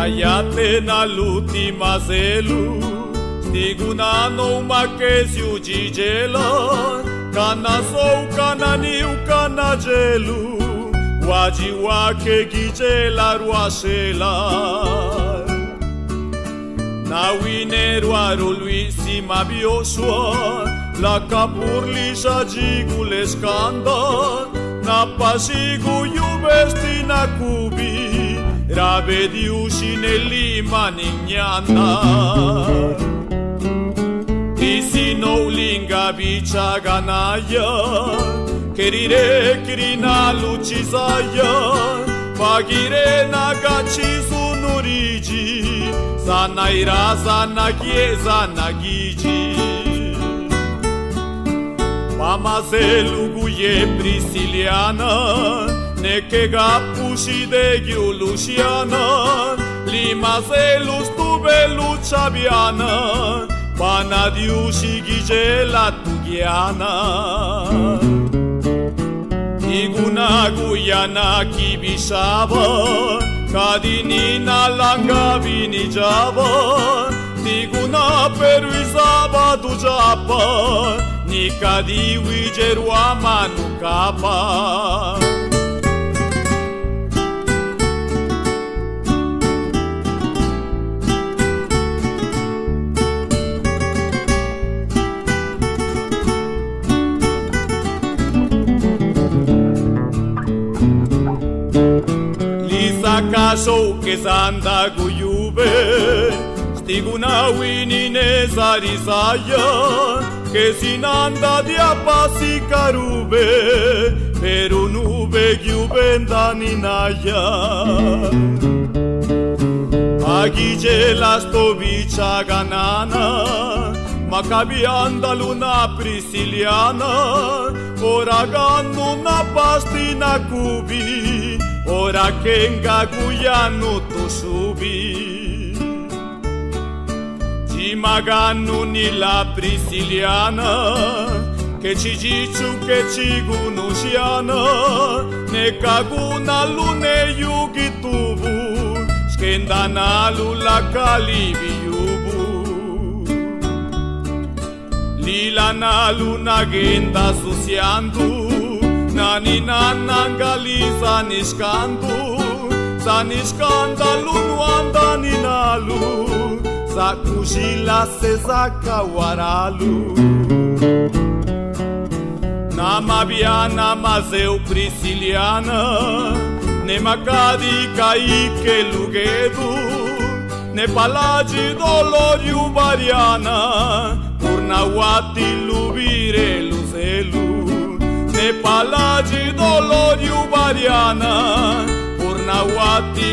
Caiate nall'ultima selu, stiguna no makesiu gigela, cana sou cana niu cana gelu, waji wake gigela ruasela. Na wineroaro lui si mabioșua, la capurli shagigule scanda, na pasigu iubesti na cubi, rabediuși neli manignana. Tisi nou linga bicia ganaya, kerire kirina lucizaya, pagire na gaci sunurigi, sana ira sana chiesa na gigi. Mama zeluguie prisiliana, neke gapuși de ghiu luciana, lima zelus tube luciabiana, panadiu și ghigela tughiana. Iguna guiana chibisava, cadinina langa vinijava, diguna peruizava dujapa, nica di wigerua manucapa. Casou che sanda guiube, stiguna winine zarisaya, che sinanda di appassi carube, per un'ube ghiubenda ninaya. Aghice la stovicia ganana, ma cabianda luna prisiliana, ora ganno una pastina cubi, ora che ngaguiano tu subi. Ci maganno nella prisiliana, che ci gicu che ci gunusiana, ne caguna lune yugi tubu, scendana lula calibi yubu. Lilana luna genda susiandu, nani nananga li zaniscanda lunu anda ninalu, zakujila se zakawaralu. Nama biana mazeu prisiliana, ne macadi caike lugedu, ne palagi doloriu bariana, purnawati lubire luzelu. Ne palagi doloriu bariana, purnawati